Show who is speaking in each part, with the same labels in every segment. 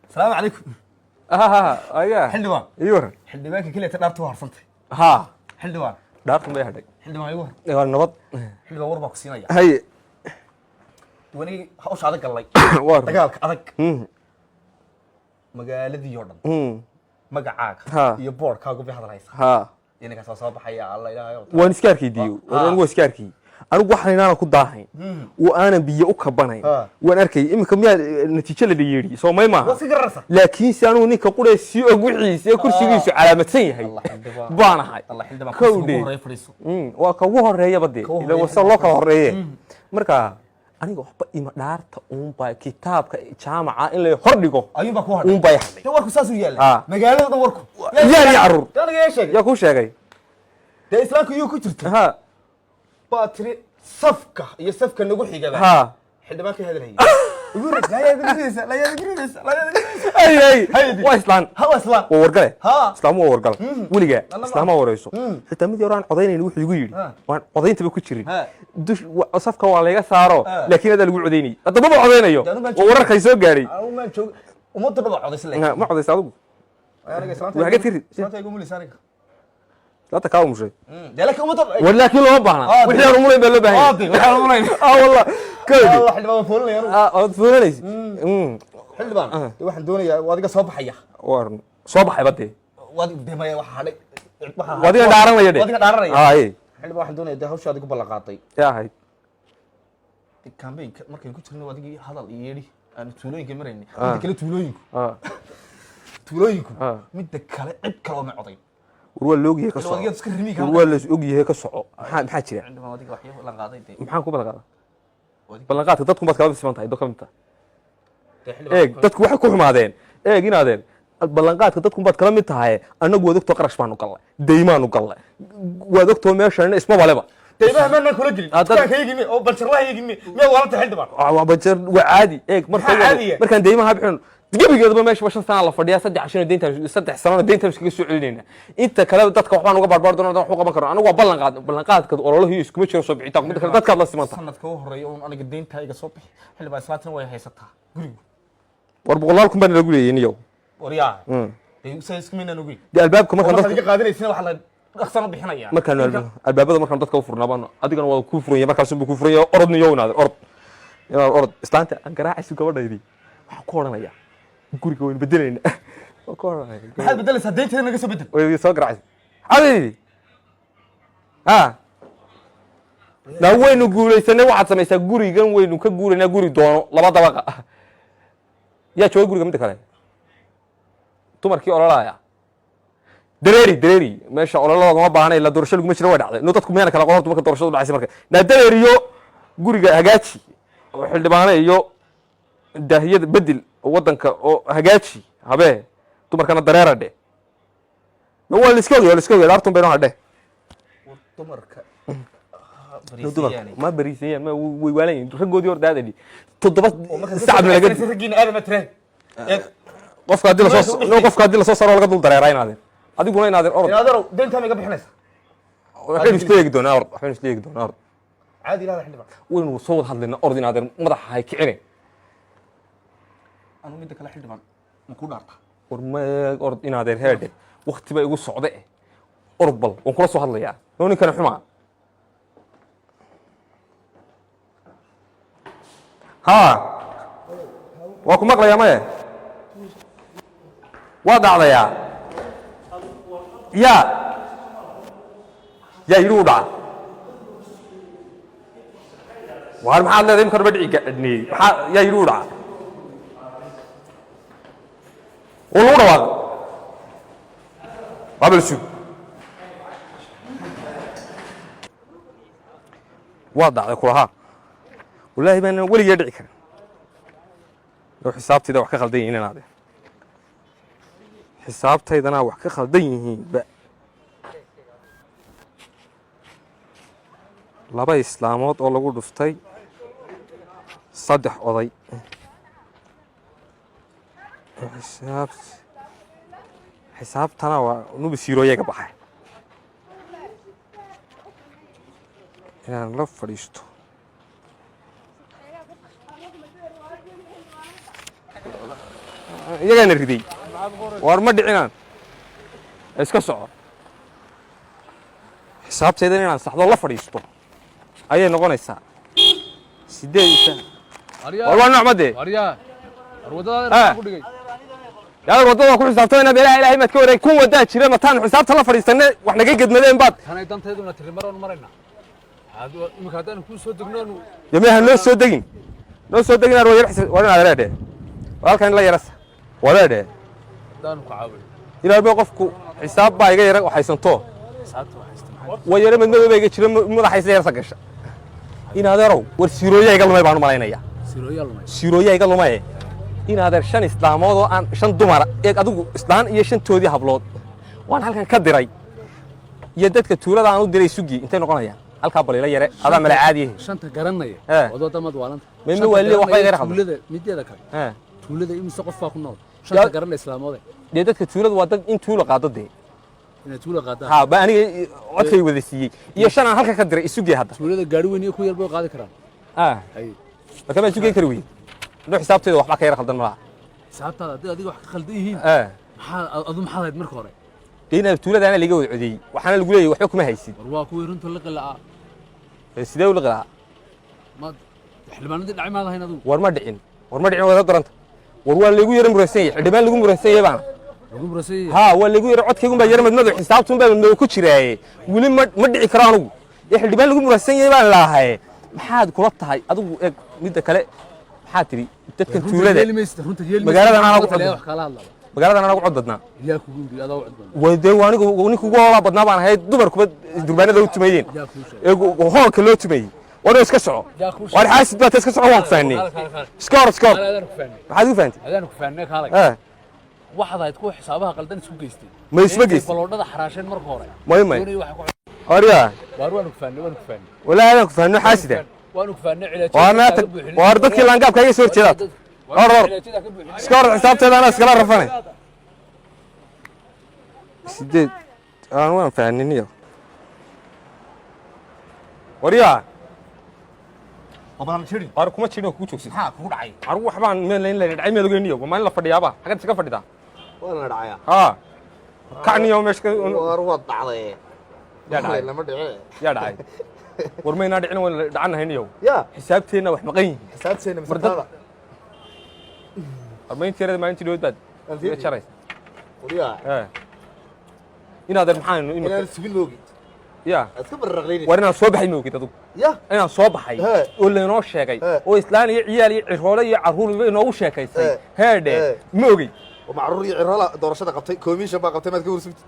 Speaker 1: السلام عليكم.
Speaker 2: ايوه
Speaker 1: حلوان.
Speaker 2: ايوه
Speaker 1: حلوانك كلها تدارتو هرسنتي.
Speaker 2: ها
Speaker 1: حلوان.
Speaker 2: دارتم bay hadhay.
Speaker 1: حلوان ايوه.
Speaker 2: waa nabad.
Speaker 1: حلوان warba ku siinaya.
Speaker 2: hay
Speaker 1: wani hawsha adag galay.
Speaker 2: war
Speaker 1: dagaalka adag. magaaladii oo dhan. magacaaga iyo boorkaaga bi hadlaysa.
Speaker 2: ha
Speaker 1: inaga soo baxaya alla ilaahay.
Speaker 2: waan iska arkiidiyo waan iska arkii anigu waxaan inaan ku daahayn oo aanan biyo u kabanayn waan arkay imika miyaa natiijo la dhigay Soomay ma laakiin si anigu ninka qurey si og wixiisa kursigiisu calaamadsan yahay baanahay waa ka ugu horeeya badee ila wasa loo kala horeeyay marka aniga waxba ima dhaarta baa kitaabka jaamaca in la hor dhigo
Speaker 1: ayuunba ku hadhay
Speaker 2: baa yaxday
Speaker 1: warku saas u yeelay magaalada warku
Speaker 2: yaa carruur yaa ku sheegay
Speaker 1: de islaamku iyo ku jirta باتري صفقة هي صفقة نقول حاجة
Speaker 2: ها
Speaker 1: حد ما في هذا الهي يقول لك لا يا جريس لا يا جريس لا يا جريس
Speaker 2: اي واسلان
Speaker 1: هو اسلان
Speaker 2: وورقله
Speaker 1: ها
Speaker 2: اسلام وورقله وليغا اسلام وريسو حتى مid yaraan codeynayna wuxuu igu yiri waan codeynta ba ku jirin dush safka waa laga saaro laakiin hada lagu codeynay hadaba ma codeynayo wararka ay soo gaaray
Speaker 1: ma joog umada baba codeysay
Speaker 2: ma codeysay adigu
Speaker 1: aniga islaanta
Speaker 2: waxa ka tiri
Speaker 1: islaanta igu mulisaaniga
Speaker 2: لا تكاوم شيء
Speaker 1: لكن
Speaker 2: ولكن لو باهنا وحنا رمولين بلا باهي وحنا رمولين والله كودي
Speaker 1: والله حلبان فولنا يا
Speaker 2: فولنيس
Speaker 1: حلبان waxaan doonayaa wadiga soo baxaya
Speaker 2: war soo baxay badii
Speaker 1: wadiga deemay waxa hadhay
Speaker 2: wadiga dhaaranaya
Speaker 1: wadiga dhaaranaya
Speaker 2: hay
Speaker 1: xilbaan waxaan doonayaa hawsha adigu ballan qaaday
Speaker 2: yaa hay
Speaker 1: campaign markay ku jirnay wadigii hadal yeeri aan tuulooyinka marayni inta kale tuulooyinku mid kale cid kale ma coday
Speaker 2: waa loo ogyahay ka soco waa la ogyahay ka soco maxaa jira maxaan ku balqaaday balqaadka dadku baad kala siman tahay dokumenta dadku waxay ku xumaadeen inaadeen balqaadka dadku baad kala mid tahay anagu wad ogto qarash baan u galnay deymaan u galnay wad ogto meeshan isma waleba
Speaker 1: deymaha ma kula gelin dadka yigimi oo baljarlaha yigimi ma walanta xildhibaan
Speaker 2: waa baljar waa caadi markaan deymaha bixin gabigeedba meesha bashan sana la fadhiyaa 3 sano deynta iskaga soo celinayna inta kale dadka waxbaan uga barbaar doonaa wax u qaban karo anigu waa ballan qaadka ololaha iskuma jiro soo bixita mid kale dadka la simanta
Speaker 1: sanadka u horeeyo oo aniga deynta iga soo bixi xilbaa islaatan way haysataa guriga
Speaker 2: war boqolaal kun baan lagu leeyahay niyow
Speaker 1: wariyaa deyn say iskimina nugi
Speaker 2: de albaabka markaan
Speaker 1: dadka qaadanaysa waxa la dhaqsan bixinaya
Speaker 2: markaan albaabada markaan dadka u furnaaban adigana waa ku furaya markaas uu ku furaya orod niyow naad orod islaanta aan garaacisu gabadhaydii waxa ku oranaya guriga weyn bedelayna
Speaker 1: maxaad bedelaysaa deynteeda naga soo bedel
Speaker 2: way soo garaacay xabiibi la weynu guulaysanay waxaad samaysaa gurigan weynu ka guuraynaa guri doono laba dabaqa yaa jooga guriga mid kale dumarkii ololaaya dareeri meesha ololada ma baahnay la doorasho lagu jiro way dhacday no dadku meena kala qoran marka doorashadu dhacay marka na dareeriyo guriga hagaaji oo xildhibaano iyo daahiyada bedel wadanka oo hagaaji habe dumarkana dareerade ma waa la iska ogeey artun bayno hadhe
Speaker 1: dumarka
Speaker 2: ma bariisayaan ma way waalayeen ragoodii hor daadadi 7 saac laga
Speaker 1: ragiina aad ma tireen
Speaker 2: qofka hadii la soo saaro laga dul dareeraynaadeen adiguna inaadeen orod
Speaker 1: inaadero deynta ma iga bixinaysa
Speaker 2: waxaan isleegi doonaa orod
Speaker 1: caadi ilaha xilliba
Speaker 2: waynu soo wada hadlayna orod inaadeen madaxa hay kicine
Speaker 1: anu mid kale xildhibaan ma ku dhaarta
Speaker 2: war ma orod inaadeen heede waqti bay igu socday orod bal waan kula soo hadlayaa ninkan xumaa waa ku maqlayaa maye waa dhacdayaa yaa yidhi u dhaca waar maxaad leedahay imkan ba dhici gadhniyey yaa yidhi u dhaca oo lagu dhawaaqo waa bal sug waa dhacday kulahaa wallaahi baan weligee dhici karin loo xisaabtayda wax ka khaldan yihiin inaade xisaabtaydana wax ka khaldan yihiinba laba islaamood oo lagu dhuftay 3 oday xisaabtana waa nubi siirooyaga baxay inaan la fadhiisto iyagaana riday war ma dhicinaan iska soco xisaabteeda inaan saxdo la fadhiisto ayay noqonaysaa 8 والله نوع مدي
Speaker 3: وريا الوداد ku dhigay
Speaker 2: yaa wadada ku xisaabtayna ilaahay ma ka wareey ku wada jiray mataan xisaabta la fadhiisanay wax naga gadmadeen baad
Speaker 3: kanay danteeduna tirimaroon marayna hadu imika hadaan ku soo degnoon
Speaker 2: yameehan loo soo degin arwaa yar xisaab wala adeerade walkan la yarasa walaade
Speaker 3: daan ku caawin
Speaker 2: ilaahay baa qofku xisaab baa iga yar waxaysanto
Speaker 3: xisaabta waxaysan
Speaker 2: way yar madmadow bay iga jiray madaxaysa yar sagasha in adeerow war siirooyay iga lumay baan u malaynaya siirooyay iga lumay in adeer 5 islaamood oo aan 5 dumar eeg adigu islaan iyo 5toodii hablood waan halkan ka diray iyo dadka tuulada aan u diray sugi intay noqonayaan halka bal ila yare adaa mala caadi ah
Speaker 3: shanta garanaya wadada mad waalanta
Speaker 2: meema wali wax bay yar
Speaker 3: tuulada mideeda kale tuulada imisa qof baa ku nool shanta garan islaamood
Speaker 2: ee dadka tuulada waa dad in tuulo qaadade
Speaker 3: in tuulo qaada
Speaker 2: ha ba aniga codkay wada siiyay iyo shan aan halka ka diray isugi hadda
Speaker 3: tuulada gaari weyn iyo ku yar bay qaadi karaan
Speaker 2: hay marka ma isugi kari weey loo xisaabteeda waxba ka yar khaldan ma
Speaker 3: xisaabtada adiga wax ka khaldan yihiin maxaa adu maxaa hayd marka hore
Speaker 2: deena tuulada ana liga wada codiyay waxaana lagu leeyahay waxba kuma haysid
Speaker 3: war waa ku runta la qilaa
Speaker 2: sidee u laqaa
Speaker 3: ma xilmaanadii dhacay ma lahayn adu
Speaker 2: war ma dhicin wada daranta war waa lagu yaran murasay xidhibaan lagu murasay baan
Speaker 3: lagu murasay
Speaker 2: ha waa lagu yaran codkaygu baa yaran madmadu xisaabtun baa madmadu ku jiray wali ma dhici karo anigu xidhibaan lagu murasay baan laahay maxaad kula tahay adigu eeg midda kale maxaa tiri dadkan tuulada magaalada ana ugu codadnaa
Speaker 3: ilaa kugu yiri adaa cod badan
Speaker 2: wayde waanigu ninku ugu hoola badnaa baan ahayd dumarkuba durbaanada u tumayeen ee hoolka loo tumayay wada iska soco war xaasid baad iska soco waan faanay skor maxaad u faantay
Speaker 3: adaan ku faanay kaalay waxaad ahayd ku xisaabaha qaldan isku geystay
Speaker 2: ma isma geystay
Speaker 3: baloodhada xaraasheen marka hore
Speaker 2: may horiya
Speaker 3: waan ku faanay
Speaker 2: walaa aan ku faanay xaasida
Speaker 3: waan ku faanay cilaaj
Speaker 2: war dadkii laangaabka iga soo jeedaad or skor xisaabteeda ana iskala rafanay 8 aan waan faaniniyo wariya
Speaker 1: waban jirin
Speaker 2: ar kuma jirin ku joogsid
Speaker 1: ha kugu dhacay
Speaker 2: ar waxbaan meel la dhacay meel ogeeniyo ma la fadhiyaaba xagad iska fadhida
Speaker 1: wala dhacaya
Speaker 2: ha kacniyo meeshka
Speaker 1: war wad dhacday
Speaker 2: yaa dhacay
Speaker 1: lama dhicin
Speaker 2: yaa dhacay war ma ina dhicin wala dhacanahaynyo
Speaker 1: ya
Speaker 2: xisaabteena wax maqan yihiin
Speaker 1: xisaabteena mas'aada
Speaker 2: armayn tirada ma intii dood baad
Speaker 1: alfiya
Speaker 2: jaray
Speaker 1: wariya
Speaker 2: inaad maxaan
Speaker 1: inaan sugin loogi
Speaker 2: ya
Speaker 1: iska barraqleyn
Speaker 2: war inaan soo baxay moogid adigu
Speaker 1: ya
Speaker 2: inaan soo baxay oo leeno sheegay oo islaan iyo ciyaal iyo ciroole iyo caruur inoo sheekaysay heede ma ogay
Speaker 1: oo macruur iyo ciroole doorashada qabtay commission baa qabtay maad ka warsugtay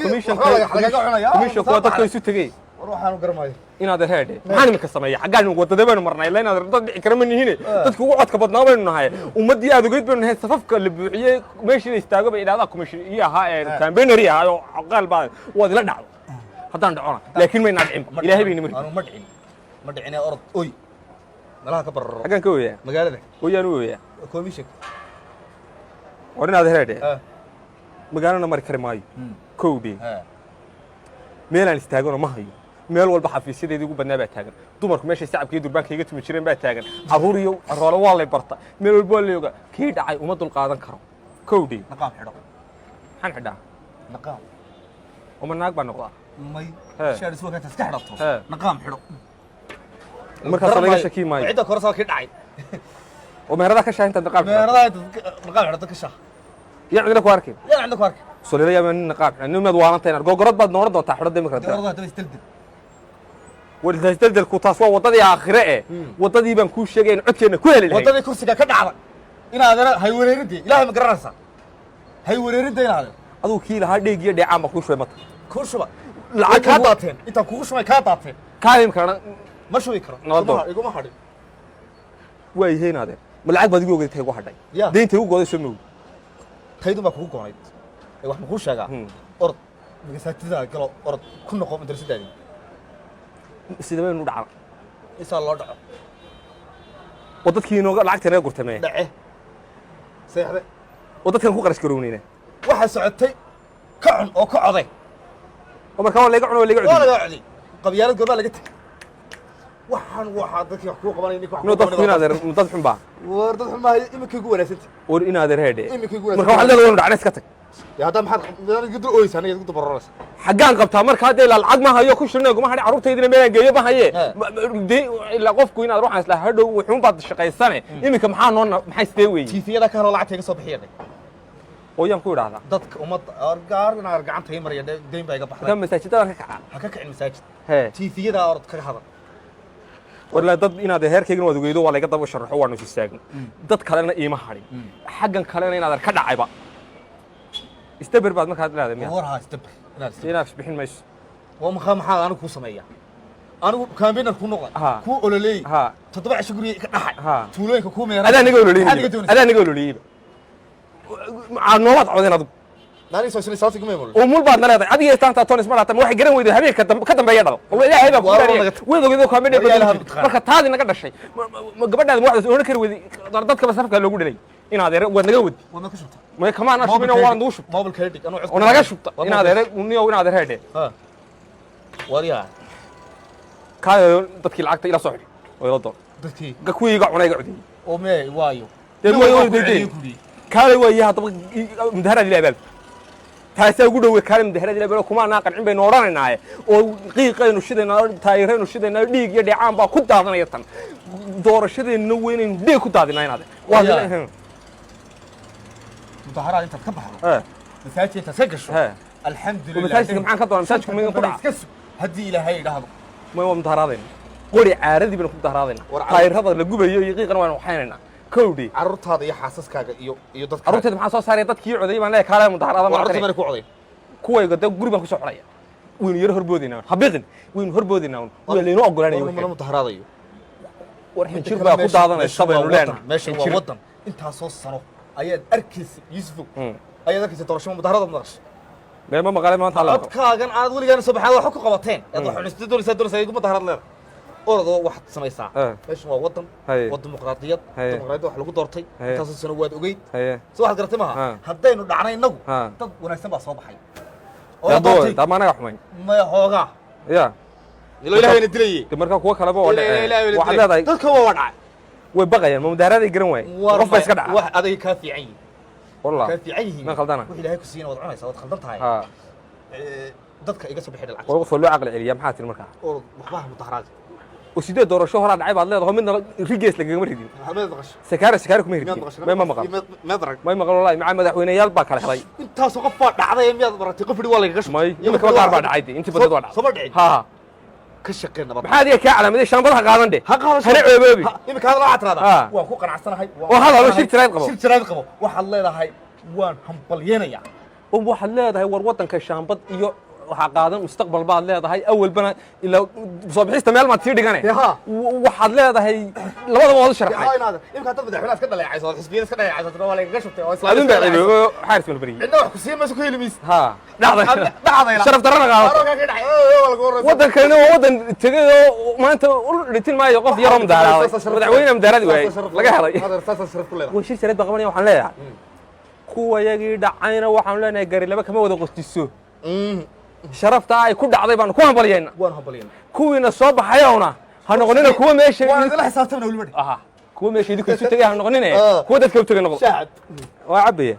Speaker 2: commission kuwa dadka isu tagay
Speaker 1: war waxaan u garmayo
Speaker 2: inaad heede maxaan imika sameeyay xagaan wadada baynu marnay ilaa inaad dad dhici kara ma nihiin dadku ugu codka badnaa baynu nahay ummadii aad ogeyd baynu nahay safafka la buuxiyay meeshii istaago bay ilaada commission iyo ahaa campaigner iyo ahaa aqal baa wad la dhacdo haddaan dhacona laakiin ma dhicin ilaahay bay nimir
Speaker 1: aanu ma dhicin orod oy malaha ka bararo
Speaker 2: xagaan ka weeyaa
Speaker 1: magaalada
Speaker 2: ooyaan u weeyaa
Speaker 1: commission
Speaker 2: war inaad heede magaalana mari kari maayo kowdii meelaan istaagona ma hayo meel walba xafiisyadeedii ugu badnaa baa taagan dumarku meeshay shacabka iyo durbaanka iga tumi jireen baa taagan caruur iyo roole waa lay barta meel walba waa layooga kii dhacay uma dul qaadan karo kowdii
Speaker 1: naqaam xidho
Speaker 2: maxaan xidhaa
Speaker 1: naqaam
Speaker 2: uma naag baa noqdaa
Speaker 1: may shaadis waa ka iska xidhato naqaam xidho
Speaker 2: markaas laga shaki maayo
Speaker 1: cidda kor soo kii dhacay
Speaker 2: oo meherada ka shaahinta naqaam
Speaker 1: naqaam xidho ka shaah
Speaker 2: yaa cidina ku arkeen
Speaker 1: yaa cidina ku arkeen
Speaker 2: solila yaa naqaam nimaad waalantayn gogorad baad noqon doontaa xidho demir والدلدل كوتاس وضدي آخرة وضدي بنكون شيء عدكنا كل
Speaker 1: وضدي كرسي كدعوة إن هذا هاي وريردي إلهي مقررسا هاي وريردي إن هذا
Speaker 2: أدو كيل هادي جي دي عام كوش مت
Speaker 1: كوش ما لا كاتاتين أنت كوش ما كاتاتين
Speaker 2: كايم كنا
Speaker 1: ما شو يكره يقوم ما حد
Speaker 2: وين هذا ملعب بدي يقول تيجوا حدا دين تيجوا قاعد يسمعوا
Speaker 1: تيجوا ما كوكو قاعد واحد مخوش شجع أرض بساتذة قالوا أرض كنا قوم مدرسة داري
Speaker 2: sida baynu dhacal
Speaker 1: isa loo dhaco
Speaker 2: wadadkii inoo lacagta naga gurtamay
Speaker 1: dhace seexde
Speaker 2: wadadkan ku qarash garownayna
Speaker 1: waxa socotay ka cun oo ka coday
Speaker 2: oo markaa waa laga cuno laga cudi
Speaker 1: waa laga cudi qabyaalad goobaa laga tagay waxaan waxa dadkii wax ku qabanay ninka wax
Speaker 2: inuu dadku inaad dad xun baa
Speaker 1: war dad xun maahay imika ugu wanaagsantii
Speaker 2: war inaad reede
Speaker 1: imika ugu
Speaker 2: marka waxaad leedahay inuu dhacnays ka tag
Speaker 1: ya hadda maxaad gudul ooysan aniga gudul baroraysa
Speaker 2: xaggaan qabtaa marka hadda ilaa lacag ma hayo ku shirnay kuma hadhi carruurtaydina meelaan geeyo ma haye ilaa qofku inaad ruuxan isla hadhow wuxuun baad shaqaysane iminka maxaa noo maxay sidee weeye
Speaker 1: tiifiyada ka helo lacagta iga soo bixiyay
Speaker 2: oo yaan ku idhaahdaa
Speaker 1: dadka ummadda argaarna gacanta ay maraya deyn baa iga baxday
Speaker 2: ka masaajidada ka kaca
Speaker 1: ha ka kicin masaajid
Speaker 2: hee
Speaker 1: tiifiyada orod kaga hadal
Speaker 2: wala dad inaad heerkayga wada weydo waa laga daba sharaxo waanu istaagno dad kalena iima hadhin xaggan kalena inaad ka dhacayba istabar baad markaad leedahay miya
Speaker 1: war ha istabar
Speaker 2: inaad bixin mayso
Speaker 1: waa maxaa anigu ku sameeyaa anigu campaigner ku noqon ku ololeey 7 cisho guriga ka dhaxay tuulooyinka ku meeray
Speaker 2: adaa naga ololeeyay aad noolaad codeen adigu
Speaker 1: nani soo silay kuma iman
Speaker 2: oo mul baad leedahay adiga istaanta toon isma dhaatay waxay garan weyday habeenka ka dambeeya dhalo walba ilaahay baa ku daariya weedogeedo campaigner marka taadi naga dhashay gabadhaada waxaad oo kar weyday dadka basafka loogu dhalay inaad eray wad naga wadi
Speaker 1: wadna ku shubta
Speaker 2: ma kama ana shubina waan ugu shubta
Speaker 1: mobilka hedhig anoo
Speaker 2: oo naga shubta inaad eray uniyo inaad eray heedhe
Speaker 1: wariya
Speaker 2: kaayo dadkii lacagta ila soo xidhi oo ila doon
Speaker 1: dadkii
Speaker 2: kuwiiga cunayga cudiyay
Speaker 1: oo mee waayo
Speaker 2: kaalay waa yahay daba mudaharad ilaa bal taasi ugu dhaw kaalay mudaharad ilaa bal kuma aan qancin baynu oranaynaay oo qiiqaynu shidayna taayiraynu shidayna dhiig iyo dhicaan baa ku daadanaya tan doorashadeena weynaynu dhiig ku daadinaa inaad waa mudaharad inta ka baxdo masaajid inta ka gasho alxamdulillah masaajidka maxaan ka doonaa masaajidku ma ku dhac hadii ilaahay idhaahdo ma waa mudaharadeen qori caaradii baan ku mudaharadeen taayirada la gubayo iyo qiiqana waan waxaynayna kowdii carruurtaada iyo xaasaskaaga iyo dadka carruurteeda maxaa soo saaray dadkii coday baan leeyahay kaalay mudaharada ma carruurteeda ku coday kuwayga dad guri baan ku soo xoraya waynu yar horboodinaa habiqin waynu horboodinaa waa leeno ogolaanayo waxaan mudaharadayo war xinjir baa ku daadanaysa baynu leenahay
Speaker 1: meesha waa wadan inta soo sano ayaad arkaysa Yuusuf ayaad arkaysa doorasho mudaharada maqashay
Speaker 2: ما مقالة ما طلع.
Speaker 1: كاغن عاد ولي كانوا سبحان الله حكوا قبطين يضحوا نستدور يسدور سيقوم مظاهرات لنا أرضو واحد سمي ساعة إيش هو وطن وطن ديمقراطية ديمقراطية واحد لقوا دورتي تصل سنوات وجيد سو واحد قرأت معها هدينا دعنا النو طب ونحسب صباح حي
Speaker 2: يا دول طب ما أنا أحمي
Speaker 1: ما هوغا
Speaker 2: يا
Speaker 1: يلو إلهي ندري
Speaker 2: تمرك كوا كلامه ولا
Speaker 1: واحد هذا تذكروا وضع
Speaker 2: وبقى يعني مدهرات يجرون وين رف بس كده
Speaker 1: واحد هذا كافي عين
Speaker 2: والله
Speaker 1: كان في عينه
Speaker 2: ما خلدنا
Speaker 1: وإلهي كسينا وضعنا يسوي خلدتها dadka iga soo bixin lacag
Speaker 2: qof loo aqal celiya maxaa tir markaa
Speaker 1: oo waxba mudaharaad
Speaker 2: oo sidee doorasho hore dhacay baad leedahay midna rigees laga ma ridin
Speaker 1: hameed maqash
Speaker 2: sakaar kuma ridin ma maqal ma maqal wallahi ma madaxweynayaal baa kala helay
Speaker 1: intaas qof baa dhacday miyaad baratay qof waa laga gashay
Speaker 2: may imika qaar baa dhacay intii badad waa dhacay
Speaker 1: soo dhacay
Speaker 2: ha
Speaker 1: ka shaqeynaba
Speaker 2: maxaad ka calaamaday shaambadaha qaadan de hana ceeboobi
Speaker 1: imika hada la atraada waan ku qanacsanahay
Speaker 2: oo hada loo shir tiraad qabo
Speaker 1: waxaad leedahay waan hambalyeynaya
Speaker 2: oo waxaad leedahay war wadanka shaambad iyo waxa qaadan mustaqbal baad leedahay awalbana ilaa soo bixista meel ma tii dhigane waxaad leedahay labadaba wada sharaxay
Speaker 1: imka dad madaxweynaha iska dhaleecay soo xisbiyada iska dhaleecay waa laga shubtay oo
Speaker 2: islaamid baa ciido xaaris mal bari
Speaker 1: inna wax ku sii mayso ku helimis
Speaker 2: ha dhacday sharaf darana qaado wadankeena waa wadan tagay oo maanta u dhitin maayo qof yar oo madaaraaday madaxweynaha madaaradi waay laga helay waa shir sharad baqabanaya waxaan leeyahay kuwa yagii dhacayna waxaan leenahay gari laba kama wada qostiso sharafta ay ku dhacday baan ku hambalyeena kuwiina soo baxayowna ha noqonina kuwa meesha
Speaker 1: waan idin xisaabtamna wali
Speaker 2: aha kuwa meesha idinku isu tagay ha noqonina kuwa dadka u tagay noqdo waa cabiye